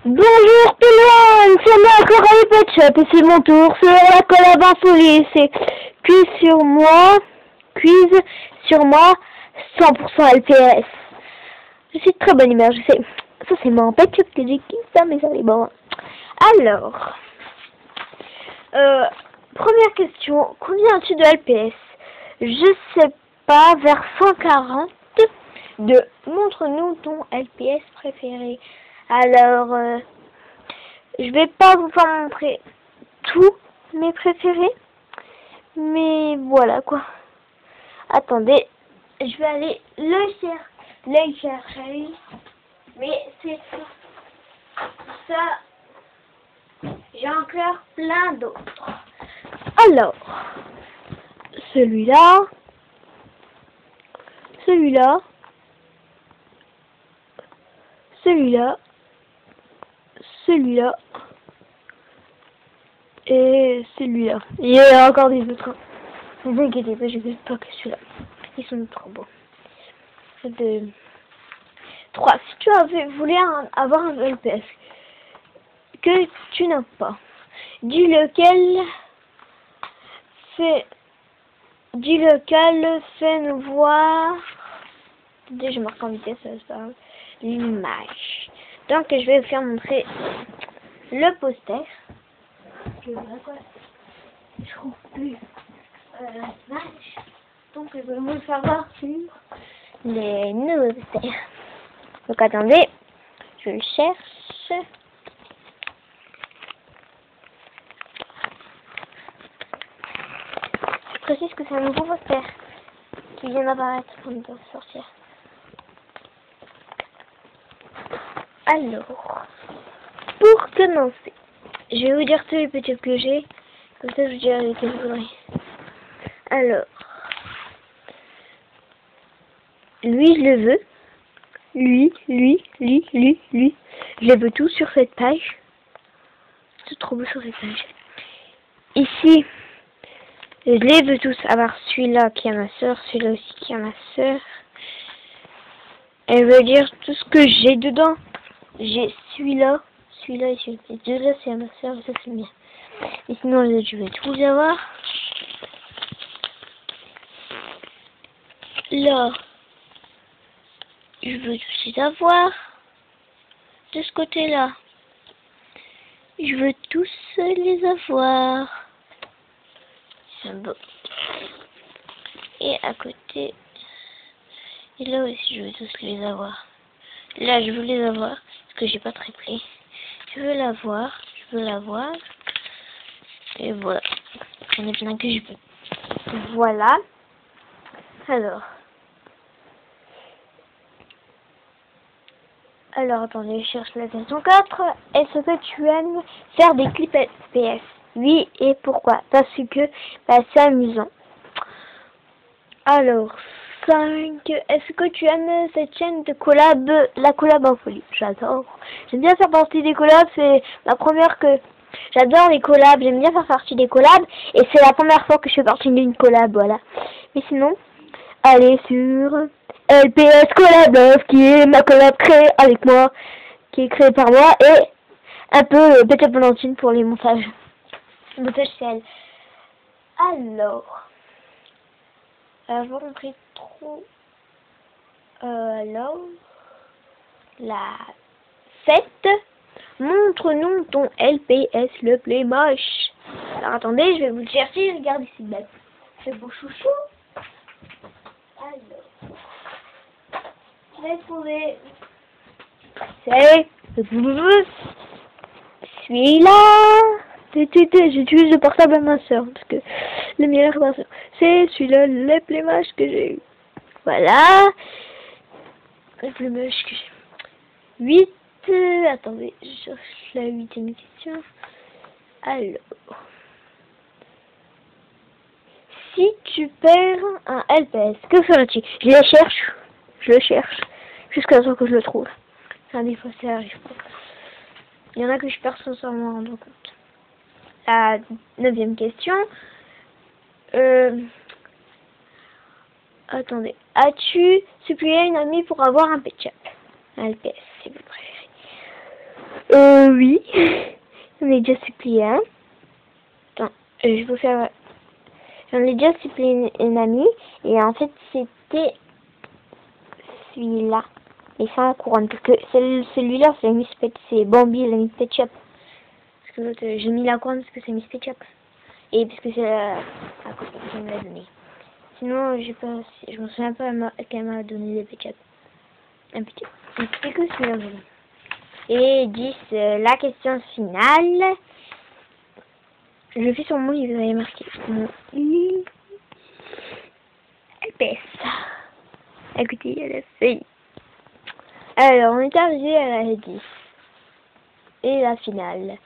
Bonjour tout le monde, c'est moi Coralie Pet Shop et c'est mon tour sur la collab infolie. C'est quiz sur moi 100% LPS. Je suis de très bonne humeur, je sais. Ça c'est mon Pet Shop que j'ai qui ça, mais ça c'est bon. Alors, première question, combien as-tu de LPS? Je sais pas, vers 140. Montre-nous ton LPS préféré. Alors, je vais pas vous faire montrer tous mes préférés, mais voilà quoi. Attendez, je vais aller les chercher, mais c'est ça. J'ai encore plein d'autres. Alors, celui-là, celui-là, celui-là, celui-là et celui-là. Il y a encore des autres. Ne vous inquiétez pas, je ne vais pas que celui-là. Ils sont trop beaux. De 3. Si tu voulu avoir un LPS que tu n'as pas, dis lequel fait-nous voir. Dès je marque en vitesse, ça se parle. L'image. Donc je vais vous faire montrer le poster. Je trouve plus l'image. Donc je vais vous le faire voir sur les nouveaux posters. Donc attendez, je le cherche. Je précise que c'est un nouveau poster qui vient d'apparaître pour nous sortir. Alors, pour commencer, je vais vous dire tous les petits que j'ai, comme ça je vous dirai lesquels vous voudrez. Alors, lui je le veux, lui, je les veux tous sur cette page. C'est trop beau sur cette page. Ici, je les veux tous, à part celui-là qui a ma soeur, celui-là aussi qui a ma soeur. Elle veut dire tout ce que j'ai dedans. J'ai celui-là et celui-là. Les deux là c'est à ma soeur et ça c'est le mien. Et sinon je vais tous les avoir. Là, je veux tous les avoir. De ce côté-là, je veux tous les avoir. C'est beau. Et à côté, et là aussi je veux tous les avoir. Là je veux les avoir parce que j'ai pas triplé. Je veux l'avoir, et voilà. J'en ai plein que je peux. Voilà. Alors attendez, je cherche la question 4. Est-ce que tu aimes faire des clips FPS? Oui, et pourquoi? Parce que c'est amusant. Alors, 5. Est-ce que tu aimes cette chaîne de collab, la collab en folie? J'adore. J'aime bien faire partie des collabs, c'est la première que... J'adore les collabs, j'aime bien faire partie des collabs, et c'est la première fois que je fais partie d'une collab, voilà. Mais sinon, allez sur LPS Collab, qui est ma collab créée avec moi, qui est créée par moi, et un peu Beta Valentine pour les montages. Montage c'est elle. Alors, je vais vous montrer trop. Alors, la 7. Montre-nous ton LPS le plus moche. Alors attendez, je vais vous le chercher. Regarde ici, bête. C'est beau chouchou. Alors, je vais trouver. C'est celui-là. J'utilise le portable à ma soeur parce que le mien est ma soeur. C'est celui-là le plus moche que j'ai eu. Voilà. Le plus moche que j'ai. 8. Attendez, je cherche la 8e question. Alors. Si tu perds un LPS, que feras-tu? Je le cherche. Jusqu'à ce que je le trouve. Des fois ça arrive pas. Il y en a que je perds sans m'en rendre compte. La 9e question. Attendez. As-tu supplié une amie pour avoir un pet shop? Un LPS, si vous préférez. Oui. J'en ai déjà supplié un. Attends, je vais vous faire... J'en ai déjà supplié une amie. Et en fait, c'était celui-là. Et sans la couronne. Parce que celui-là, c'est Bambi, la Miss Ketchup. Parce que l'autre, j'ai mis la couronne parce que c'est Miss Ketchup. Et parce que c'est la copine qui me l'a donné. Sinon, je me souviens pas qu'elle m'a donné des Ketchup. Un petit. C'est que celui-là. Et 10, la question finale. Je le fais sur mon livre, vous avez marqué. Mon LPS. Écoutez, il y a la feuille. Alors, on est arrivé à la 10. Et la finale.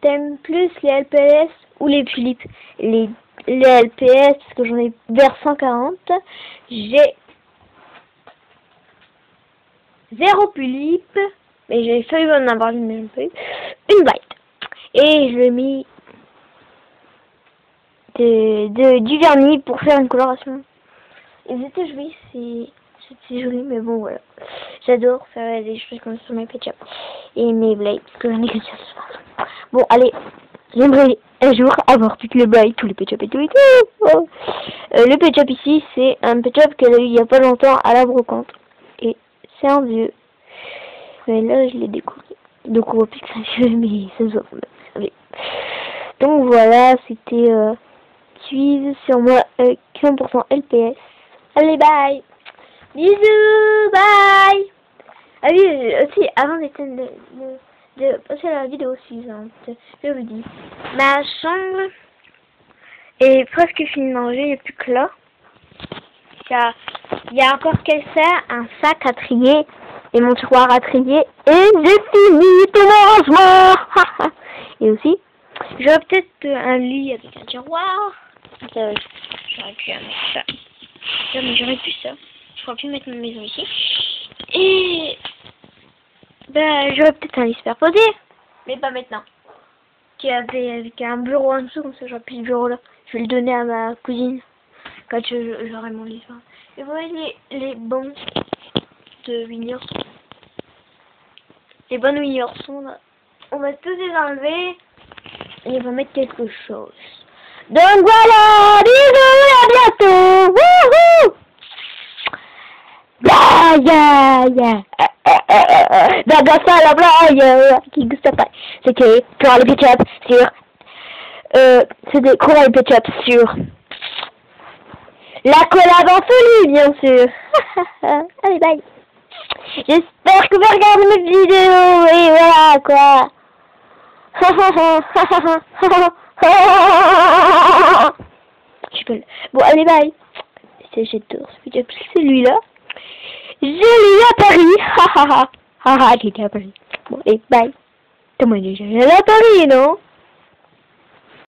T'aimes plus les LPS ou les tulipes? Les LPS, parce que j'en ai vers 140. J'ai 0 tulipe. Mais j'ai failli en avoir une, mais un peu. Une bite. Et je l'ai mis du vernis pour faire une coloration. Ils étaient jolis, c'est joli, mais bon, voilà. J'adore faire des choses comme ça sur mes Ketchup. Et mes blades, parce que j'en ai que ça. Bon, allez. J'aimerais un jour avoir toutes les blades, tous les Ketchup et tout et tout. Oh. Le Ketchup ici, c'est un Ketchup qu'elle a eu il y a pas longtemps à la brocante. Et c'est un vieux. Mais là, je l'ai découvert. Donc, on voit plus que c'est un vieux, mais ça se voit quand même. Allez. Donc, voilà, c'était suivre sur moi 100% LPS. Allez, bye. Bisous, bye. Ah oui, aussi, avant de passer à la vidéo suivante, je vous dis, ma chambre est presque finie de manger, il n'y a plus que là. Il y a encore qu'elle sert, un sac à trier et mon tiroir à trier, et j'ai fini tout mon rangement. Et aussi, j'aurais peut-être un lit avec un tiroir. J'aurais pu mettre ça. Non, mais j'aurais pu ça. Je pourrais plus mettre ma maison ici. Et ben, j'aurais peut-être un lit superposé, mais pas maintenant. Avec un bureau en dessous, comme ça j'aurais plus ce bureau là. Je vais le donner à ma cousine quand j'aurai mon lit. Et vous voyez les bons de Winnie Ourson. Les bonnes Winnie Ourson là. On va tous les enlever et on va mettre quelque chose. Donc voilà, bisous, à bientôt. Wouhou! D'agassa la blague qui guste pas. C'est que pour le Ketchup sur c'est des courants Ketchup sur la collab en folie, bien sûr. Allez, bye. J'espère que vous regardez mes vidéos et voilà quoi. Bon, allez, bye. J'ai tour, c'est celui-là. Je l'ai à Paris. Haha, j'étais à Paris. Bon, allez, bye. Tout le monde est déjà à Paris, non?